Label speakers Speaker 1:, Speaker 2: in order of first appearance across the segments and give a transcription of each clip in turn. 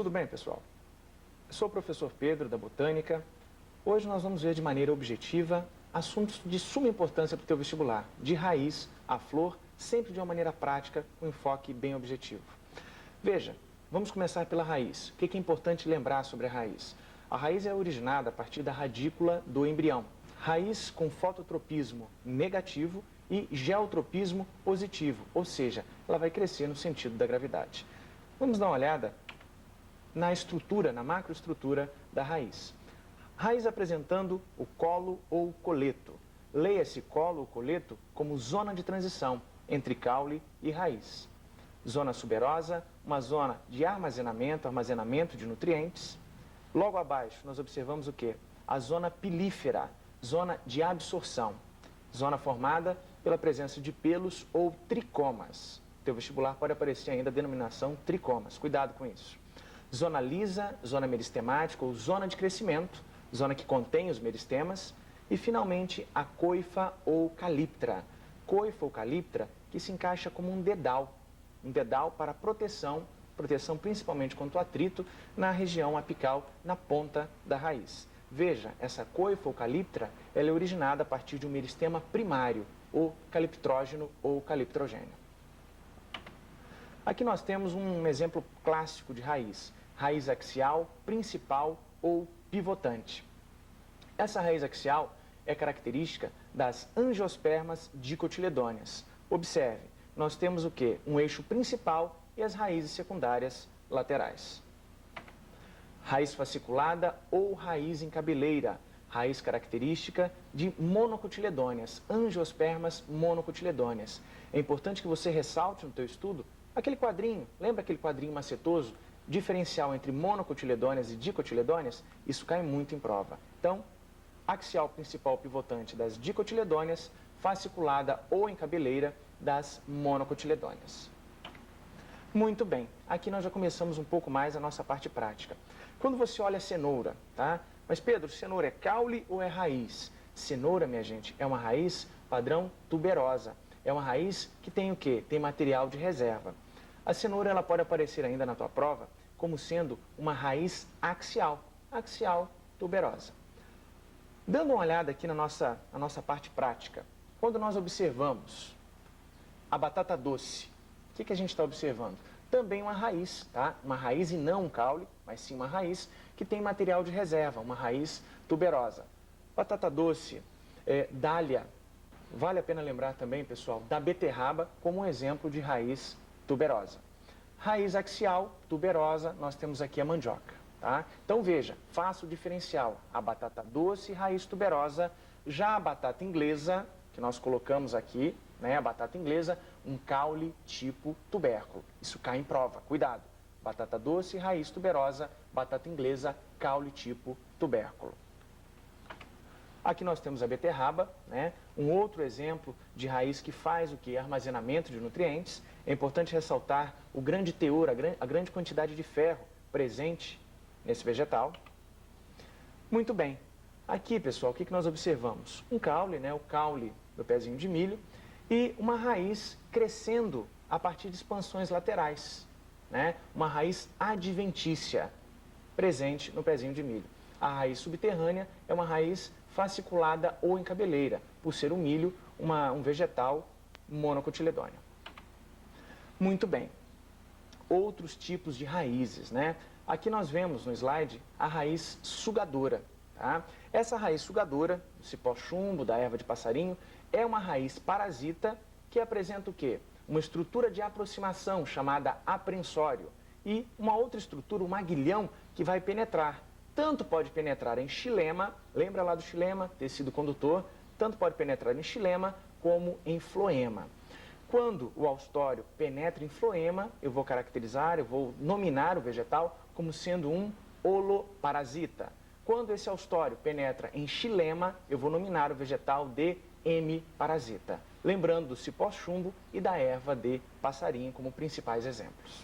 Speaker 1: Tudo bem, pessoal? Eu sou o professor Pedro, da Botânica. Hoje nós vamos ver de maneira objetiva assuntos de suma importância para o teu vestibular, de raiz a flor, sempre de uma maneira prática, com enfoque bem objetivo. Veja, vamos começar pela raiz. O que é importante lembrar sobre a raiz? A raiz é originada a partir da radícula do embrião. Raiz com fototropismo negativo e geotropismo positivo, ou seja, ela vai crescer no sentido da gravidade. Vamos dar uma olhada na estrutura, na macroestrutura da raiz. Raiz apresentando o colo ou coleto. Leia-se colo ou coleto como zona de transição entre caule e raiz. Zona suberosa, uma zona de armazenamento de nutrientes. Logo abaixo, nós observamos o quê? A zona pilífera, zona de absorção. Zona formada pela presença de pelos ou tricomas. No teu vestibular pode aparecer ainda a denominação tricomas. Cuidado com isso. Zona lisa, zona meristemática ou zona de crescimento, zona que contém os meristemas. E, finalmente, a coifa ou calíptra. Coifa ou calíptra que se encaixa como um dedal para proteção principalmente contra o atrito, na região apical, na ponta da raiz. Veja, essa coifa ou calíptra, ela é originada a partir de um meristema primário, ou caliptrógeno ou caliptrogênio. Aqui nós temos um exemplo clássico de raiz. Raiz axial, principal ou pivotante. Essa raiz axial é característica das angiospermas dicotiledôneas. Observe, nós temos o quê? Um eixo principal e as raízes secundárias laterais. Raiz fasciculada ou raiz em cabeleira. Raiz característica de monocotiledôneas, angiospermas monocotiledôneas. É importante que você ressalte no teu estudo aquele quadrinho, lembra aquele quadrinho macetoso? Diferencial entre monocotiledôneas e dicotiledôneas? Isso cai muito em prova. Então, axial principal pivotante das dicotiledôneas, fasciculada ou em cabeleira das monocotiledôneas. Muito bem, aqui nós já começamos um pouco mais a nossa parte prática. Quando você olha a cenoura, tá? Mas Pedro, cenoura é caule ou é raiz? Cenoura, minha gente, é uma raiz padrão tuberosa. É uma raiz que tem o quê? Tem material de reserva. A cenoura ela pode aparecer ainda na tua prova como sendo uma raiz axial tuberosa. Dando uma olhada aqui na nossa parte prática, quando nós observamos a batata doce, o que a gente está observando? Também uma raiz, tá? Uma raiz e não um caule, mas sim uma raiz que tem material de reserva, uma raiz tuberosa. Batata doce, dália, vale a pena lembrar também, pessoal, da beterraba como um exemplo de raiz tuberosa. Raiz axial, tuberosa, nós temos aqui a mandioca, tá? Então veja, faça o diferencial, a batata doce, raiz tuberosa, já a batata inglesa, que nós colocamos aqui, né, a batata inglesa, um caule tipo tubérculo. Isso cai em prova, cuidado. Batata doce, raiz tuberosa, batata inglesa, caule tipo tubérculo. Aqui nós temos a beterraba, né, um outro exemplo de raiz que faz o que? Armazenamento de nutrientes. É importante ressaltar o grande teor, a grande quantidade de ferro presente nesse vegetal. Muito bem. Aqui, pessoal, o que nós observamos? Um caule, né, o caule do pezinho de milho, e uma raiz crescendo a partir de expansões laterais, né? Uma raiz adventícia presente no pezinho de milho. A raiz subterrânea é uma raiz fasciculada ou em cabeleira, por ser o milho um vegetal monocotiledôneo. Muito bem. Outros tipos de raízes, né? Aqui nós vemos no slide a raiz sugadora, tá? Essa raiz sugadora, do cipó chumbo, da erva de passarinho, é uma raiz parasita que apresenta o quê? Uma estrutura de aproximação chamada aprensório e uma outra estrutura, um aguilhão, que vai penetrar. Tanto pode penetrar em xilema, lembra lá do xilema, tecido condutor, tanto pode penetrar em xilema como em floema. Quando o haustório penetra em floema, eu vou nominar o vegetal como sendo um holoparasita. Quando esse haustório penetra em xilema, eu vou nominar o vegetal de hemiparasita. Lembrando do cipó chumbo e da erva de passarinho como principais exemplos.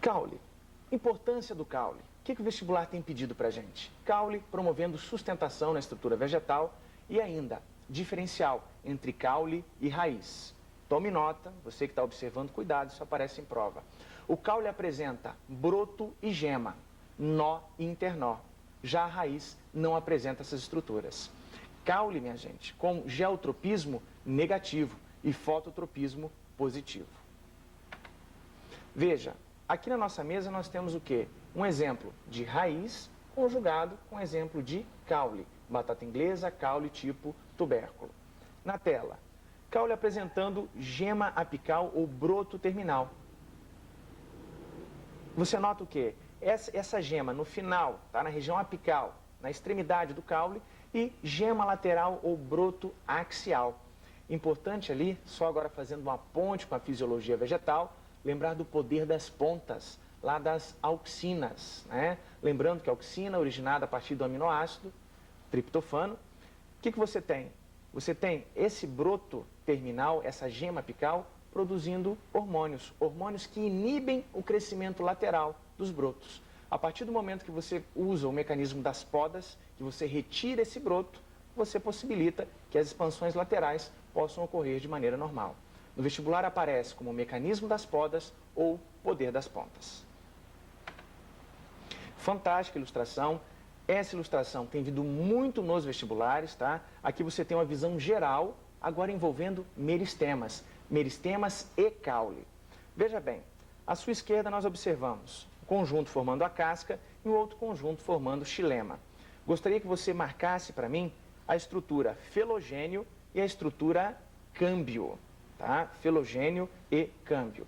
Speaker 1: Caule. Importância do caule. O que o vestibular tem pedido para a gente? Caule promovendo sustentação na estrutura vegetal e ainda diferencial entre caule e raiz. Tome nota, você que está observando, cuidado, isso aparece em prova. O caule apresenta broto e gema, nó e internó. Já a raiz não apresenta essas estruturas. Caule, minha gente, com geotropismo negativo e fototropismo positivo. Veja, aqui na nossa mesa nós temos o quê? Um exemplo de raiz conjugado com exemplo de caule. Batata inglesa, caule tipo tubérculo. Na tela, caule apresentando gema apical ou broto terminal. Você nota o quê? Essa gema no final, tá? Na região apical, na extremidade do caule, e gema lateral ou broto axial. Importante ali, só agora fazendo uma ponte com a fisiologia vegetal, lembrar do poder das pontas, lá das auxinas, né? Lembrando que a auxina é originada a partir do aminoácido triptofano. O que você tem? Você tem esse broto terminal, essa gema apical, produzindo hormônios, hormônios que inibem o crescimento lateral dos brotos. A partir do momento que você usa o mecanismo das podas, que você retira esse broto, você possibilita que as expansões laterais possam ocorrer de maneira normal. No vestibular aparece como mecanismo das podas ou poder das pontas. Fantástica ilustração. Essa ilustração tem vindo muito nos vestibulares, tá? Aqui você tem uma visão geral, agora envolvendo meristemas. Meristemas e caule. Veja bem, à sua esquerda nós observamos um conjunto formando a casca e um outro conjunto formando o xilema. Gostaria que você marcasse para mim a estrutura felogênio e a estrutura câmbio, tá? Felogênio e câmbio.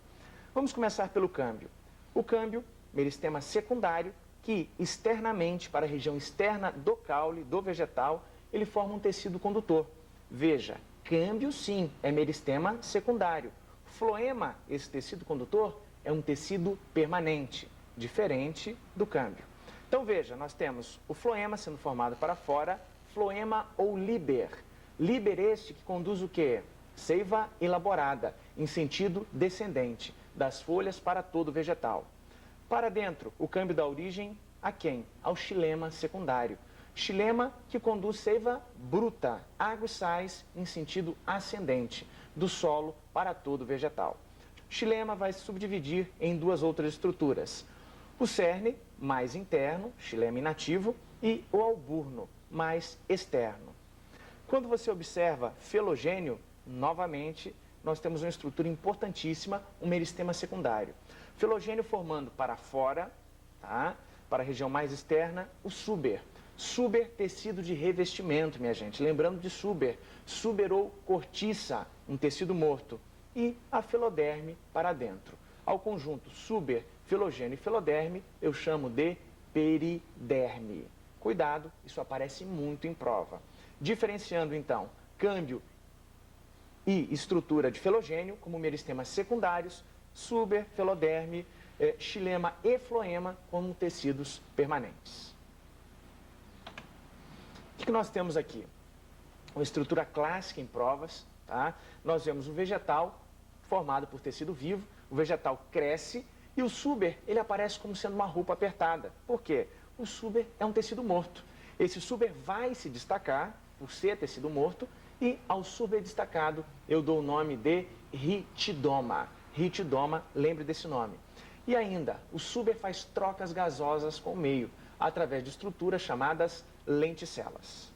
Speaker 1: Vamos começar pelo câmbio. O câmbio, meristema secundário, que externamente, para a região externa do caule, do vegetal, ele forma um tecido condutor. Veja, câmbio sim, é meristema secundário. Floema, esse tecido condutor, é um tecido permanente, diferente do câmbio. Então veja, nós temos o floema sendo formado para fora, floema ou líber. Líber este que conduz o quê? Seiva elaborada, em sentido descendente, das folhas para todo o vegetal. Para dentro, o câmbio dá origem a quem? Ao xilema secundário. Xilema que conduz seiva bruta, água e sais em sentido ascendente, do solo para todo o vegetal. Xilema vai se subdividir em duas outras estruturas. O cerne, mais interno, xilema inativo, e o alburno, mais externo. Quando você observa felogênio, novamente, nós temos uma estrutura importantíssima, um meristema secundário. Felogênio formando para fora, tá? Para a região mais externa, o súber. Súber, tecido de revestimento, minha gente. Lembrando de súber. Súber ou cortiça, um tecido morto. E a feloderme para dentro. Ao conjunto súber, felogênio e feloderme, eu chamo de periderme. Cuidado, isso aparece muito em prova. Diferenciando, então, câmbio e estrutura de felogênio como meristemas secundários, súber, feloderme, xilema e floema como tecidos permanentes. O que nós temos aqui? Uma estrutura clássica em provas, tá? Nós vemos um vegetal formado por tecido vivo, o vegetal cresce e o súber, ele aparece como sendo uma roupa apertada. Por quê? O súber é um tecido morto. Esse súber vai se destacar por ser tecido morto e ao súber destacado eu dou o nome de ritidoma. Ritidoma, lembre desse nome. E ainda, o súber faz trocas gasosas com o meio, através de estruturas chamadas lenticelas.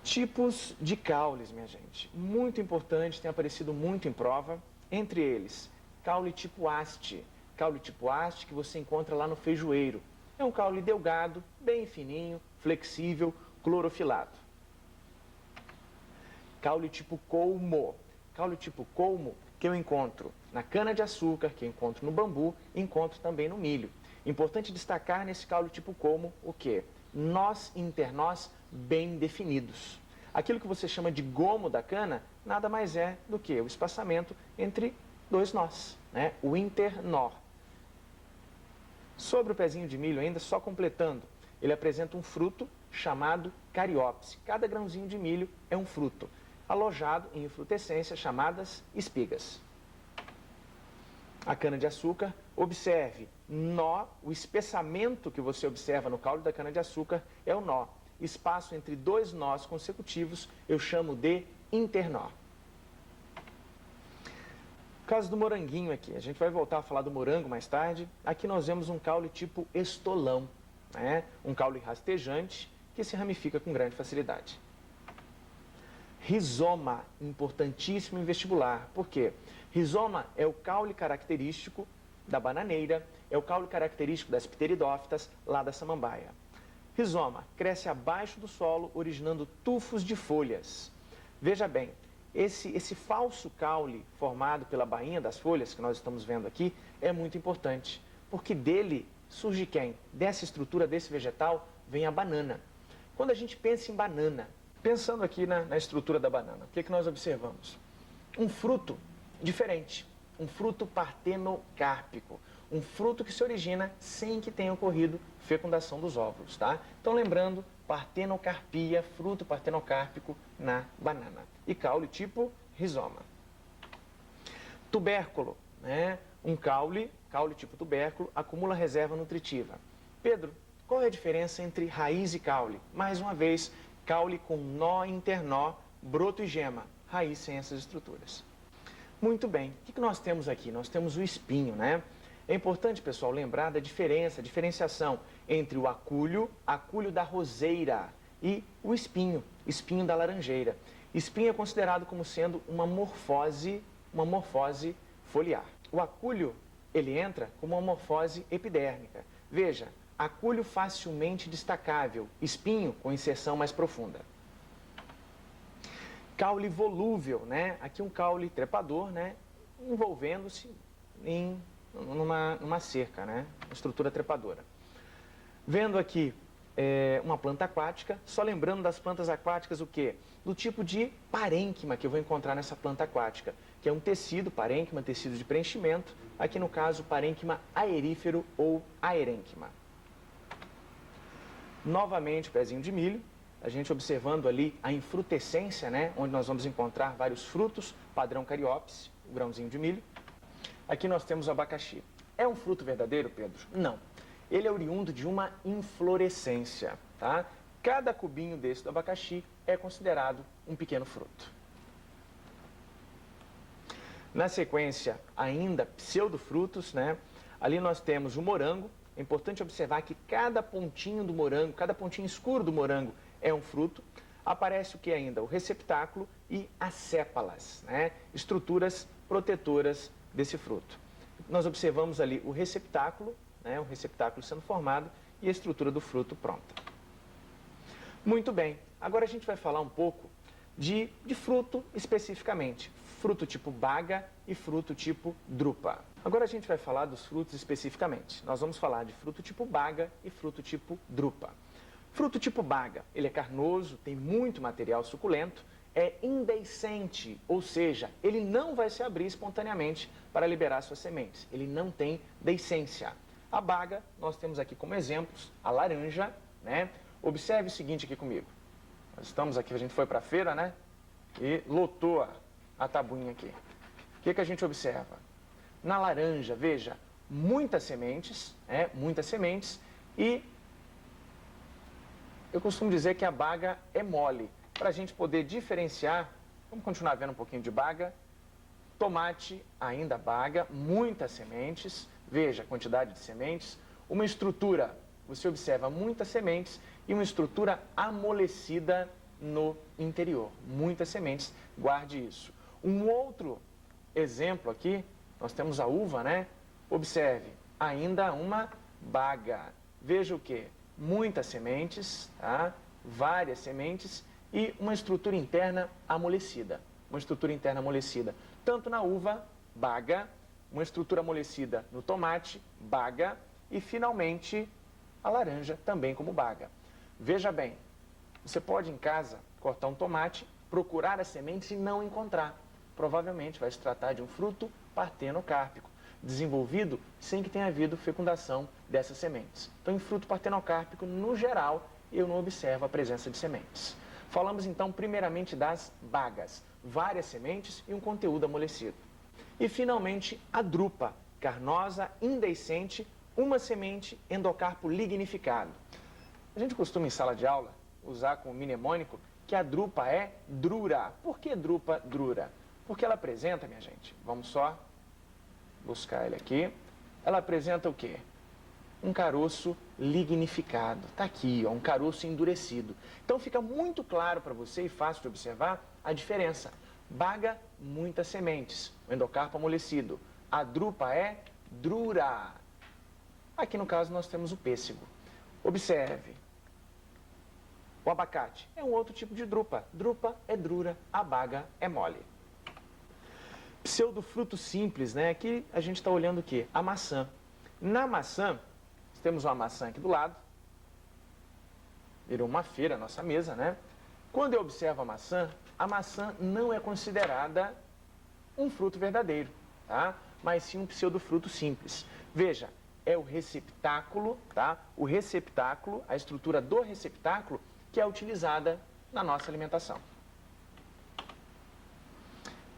Speaker 1: Tipos de caules, minha gente. Muito importante, tem aparecido muito em prova. Entre eles, caule tipo haste. Caule tipo haste que você encontra lá no feijoeiro. É um caule delgado, bem fininho, flexível, clorofilado. Caule tipo colmo. Caule tipo colmo que eu encontro na cana-de-açúcar, que eu encontro no bambu, e encontro também no milho. Importante destacar nesse caule tipo colmo o quê? Nós e internós bem definidos. Aquilo que você chama de gomo da cana, nada mais é do que o espaçamento entre dois nós, né? O internó. Sobre o pezinho de milho ainda, só completando, ele apresenta um fruto chamado cariópse. Cada grãozinho de milho é um fruto, alojado em infrutescências chamadas espigas. A cana-de-açúcar, observe, nó, o espessamento que você observa no caule da cana-de-açúcar é o nó. Espaço entre dois nós consecutivos eu chamo de internó. Caso do moranguinho aqui, a gente vai voltar a falar do morango mais tarde. Aqui nós vemos um caule tipo estolão, né? Um caule rastejante que se ramifica com grande facilidade. Rizoma, importantíssimo em vestibular. Por quê? Rizoma é o caule característico da bananeira, é o caule característico das pteridófitas, lá da samambaia. Rizoma cresce abaixo do solo, originando tufos de folhas. Veja bem, esse falso caule formado pela bainha das folhas, que nós estamos vendo aqui, é muito importante, porque dele surge quem? Dessa estrutura desse vegetal vem a banana. Quando a gente pensa em banana, pensando aqui na estrutura da banana, o que nós observamos? Um fruto diferente, um fruto partenocárpico, um fruto que se origina sem que tenha ocorrido fecundação dos óvulos, tá? Então, lembrando, partenocarpia, fruto partenocárpico na banana. E caule tipo rizoma. Tubérculo, né? Um caule tipo tubérculo, acumula reserva nutritiva. Pedro, qual é a diferença entre raiz e caule? Mais uma vez, caule com nó, internó, broto e gema. Raiz sem essas estruturas. Muito bem, o que nós temos aqui? Nós temos o espinho, né? É importante, pessoal, lembrar da diferenciação entre o acúlio da roseira e o espinho da laranjeira. Espinho é considerado como sendo uma morfose foliar. O acúlio, ele entra como uma morfose epidérmica. Veja, acúlio facilmente destacável, espinho com inserção mais profunda. Caule volúvel, né? Aqui um caule trepador, né? Envolvendo-se numa cerca, né? Uma estrutura trepadora. Vendo aqui uma planta aquática, só lembrando das plantas aquáticas o quê? Do tipo de parênquima que eu vou encontrar nessa planta aquática, que é um tecido, parênquima, tecido de preenchimento, aqui no caso, parênquima aerífero ou aerênquima. Novamente, o pezinho de milho, a gente observando ali a infrutescência, né? Onde nós vamos encontrar vários frutos, padrão cariopse, o grãozinho de milho. Aqui nós temos o abacaxi. É um fruto verdadeiro, Pedro? Não. Ele é oriundo de uma inflorescência, tá? Cada cubinho desse do abacaxi é considerado um pequeno fruto. Na sequência, ainda pseudofrutos, né? Ali nós temos o morango. É importante observar que cada pontinho do morango, cada pontinho escuro do morango é um fruto. Aparece o que ainda? O receptáculo e as sépalas, né? Estruturas protetoras desse fruto. Nós observamos ali o receptáculo, né? O receptáculo sendo formado e a estrutura do fruto pronta. Muito bem, agora a gente vai falar um pouco de fruto especificamente. Fruto tipo baga e fruto tipo drupa. Agora a gente vai falar dos frutos especificamente. Nós vamos falar de fruto tipo baga e fruto tipo drupa. Fruto tipo baga, ele é carnoso, tem muito material suculento, é indeiscente, ou seja, ele não vai se abrir espontaneamente para liberar suas sementes. Ele não tem deiscência. A baga, nós temos aqui como exemplos a laranja, né? Observe o seguinte aqui comigo. Nós estamos aqui, a gente foi para a feira, né? E lotou a tabuinha aqui. O que a gente observa? Na laranja, veja, muitas sementes, e eu costumo dizer que a baga é mole. Para a gente poder diferenciar, vamos continuar vendo um pouquinho de baga. Tomate, ainda baga, muitas sementes, veja a quantidade de sementes. Uma estrutura, você observa muitas sementes e uma estrutura amolecida no interior. Muitas sementes, guarde isso. Um outro exemplo aqui, nós temos a uva, né? Observe, ainda uma baga. Veja o que? Muitas sementes, tá? Várias sementes e uma estrutura interna amolecida. Uma estrutura interna amolecida, tanto na uva, baga, uma estrutura amolecida no tomate, baga, e finalmente a laranja também como baga. Veja bem, você pode em casa cortar um tomate, procurar as sementes e não encontrar. Provavelmente vai se tratar de um fruto partenocárpico, desenvolvido sem que tenha havido fecundação dessas sementes. Então, em fruto partenocárpico, no geral, eu não observo a presença de sementes. Falamos então primeiramente das bagas, várias sementes e um conteúdo amolecido. E finalmente a drupa, carnosa, indeiscente, uma semente, endocarpo lignificado. A gente costuma em sala de aula usar como mnemônico que a drupa é drura. Por que drupa drura? Porque ela apresenta, minha gente, vamos só buscar ele aqui, ela apresenta o quê? Um caroço lignificado. Está aqui, ó, um caroço endurecido. Então fica muito claro para você e fácil de observar a diferença. Baga, muitas sementes. O endocarpo amolecido. A drupa é drura. Aqui no caso nós temos o pêssego. Observe. O abacate é um outro tipo de drupa. Drupa é drura, a baga é mole. Pseudofruto simples, né? Aqui a gente está olhando o quê? A maçã. Na maçã, temos uma maçã aqui do lado. Virou uma feira a nossa mesa, né? Quando eu observo a maçã não é considerada um fruto verdadeiro, tá? Mas sim um pseudofruto simples. Veja, é o receptáculo, tá? O receptáculo, a estrutura do receptáculo que é utilizada na nossa alimentação.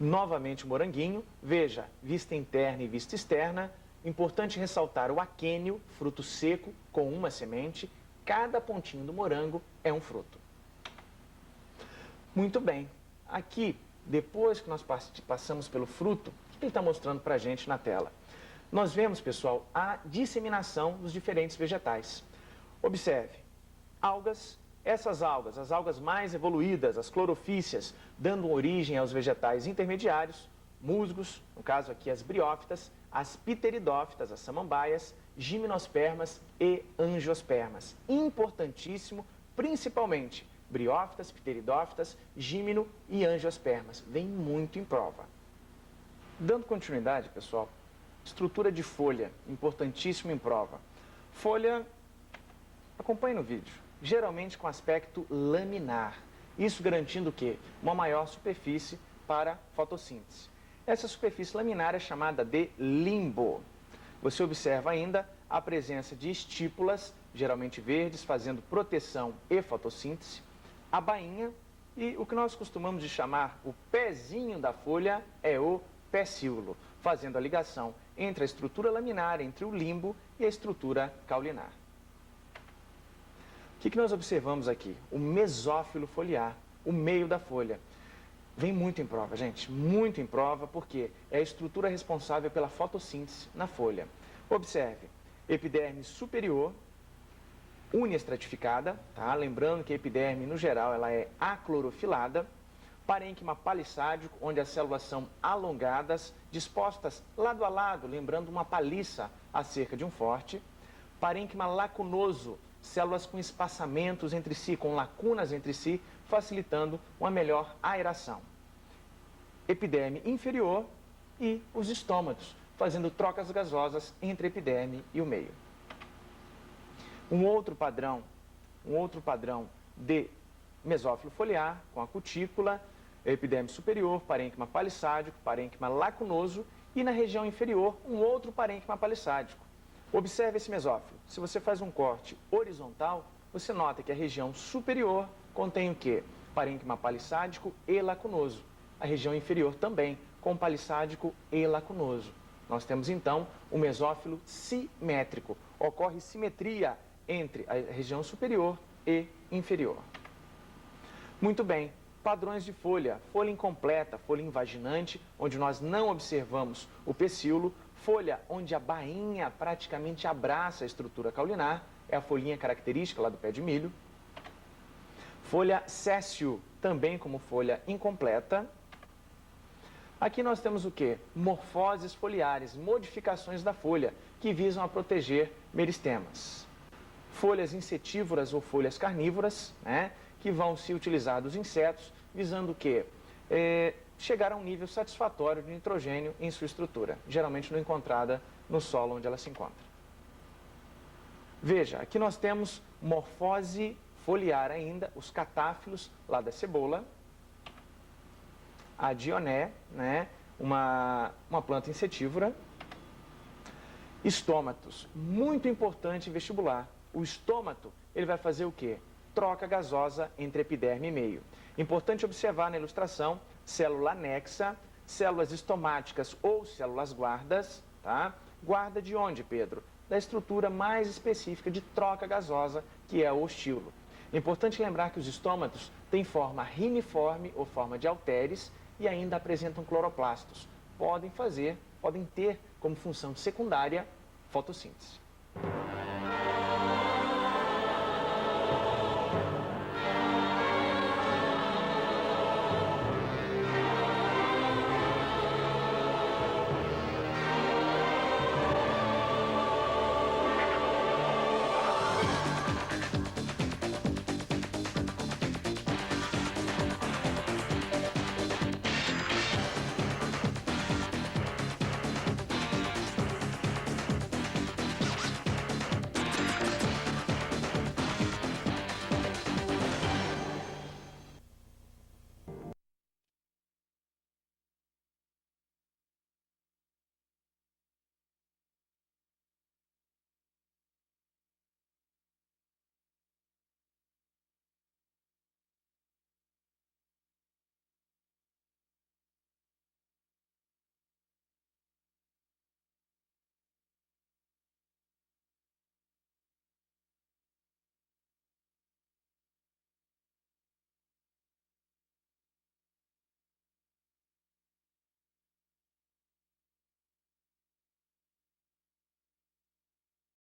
Speaker 1: Novamente o moranguinho, veja, vista interna e vista externa. Importante ressaltar o aquênio, fruto seco com uma semente. Cada pontinho do morango é um fruto. Muito bem. Aqui, depois que nós passamos pelo fruto, o que ele está mostrando para a gente na tela? Nós vemos, pessoal, a disseminação dos diferentes vegetais. Observe, algas. Essas algas, as algas mais evoluídas, as clorofícias, dando origem aos vegetais intermediários, musgos, no caso aqui as briófitas, as pteridófitas, as samambaias, gimnospermas e angiospermas. Importantíssimo, principalmente, briófitas, pteridófitas, gímino e angiospermas. Vem muito em prova. Dando continuidade, pessoal, estrutura de folha, importantíssimo em prova. Folha, acompanhe no vídeo. Geralmente com aspecto laminar. Isso garantindo o quê? Uma maior superfície para fotossíntese. Essa superfície laminar é chamada de limbo. Você observa ainda a presença de estípulas, geralmente verdes, fazendo proteção e fotossíntese, a bainha e o que nós costumamos de chamar o pezinho da folha é o pecíolo, fazendo a ligação entre a estrutura laminar, entre o limbo e a estrutura caulinar. O que nós observamos aqui? O mesófilo foliar, o meio da folha. Vem muito em prova, gente, muito em prova, porque é a estrutura responsável pela fotossíntese na folha. Observe, epiderme superior, uniestratificada, tá? Lembrando que a epiderme, no geral, ela é aclorofilada, parênquima palissádico, onde as células são alongadas, dispostas lado a lado, lembrando uma paliça acerca de um forte, parênquima lacunoso, células com espaçamentos entre si, com lacunas entre si, facilitando uma melhor aeração. Epiderme inferior e os estômatos, fazendo trocas gasosas entre a epiderme e o meio. Um outro padrão de mesófilo foliar, com a cutícula, epiderme superior, parênquima palissádico, parênquima lacunoso e na região inferior, um outro parênquima palissádico. Observe esse mesófilo. Se você faz um corte horizontal, você nota que a região superior contém o quê? Parênquima palissádico e lacunoso. A região inferior também, com palissádico e lacunoso. Nós temos então o mesófilo simétrico. Ocorre simetria entre a região superior e inferior. Muito bem, padrões de folha. Folha incompleta, folha invaginante, onde nós não observamos o pecíolo. Folha onde a bainha praticamente abraça a estrutura caulinar, é a folhinha característica lá do pé de milho. Folha séssil, também como folha incompleta. Aqui nós temos o quê? Morfoses foliares, modificações da folha, que visam a proteger meristemas. Folhas insetívoras ou folhas carnívoras, né, que vão se utilizar dos insetos, visando o quê? Chegar a um nível satisfatório de nitrogênio em sua estrutura, geralmente não encontrada no solo onde ela se encontra. Veja, aqui nós temos morfose foliar ainda, os catáfilos lá da cebola, a dioné, né, uma planta insetívora, estômatos, muito importante em vestibular. O estômato, ele vai fazer o quê? Troca gasosa entre epiderme e meio. Importante observar na ilustração, célula anexa, células estomáticas ou células guardas, tá? Guarda de onde, Pedro? Da estrutura mais específica de troca gasosa, que é o ostíolo. É importante lembrar que os estômatos têm forma riniforme ou forma de halteres e ainda apresentam cloroplastos. Podem ter como função secundária fotossíntese.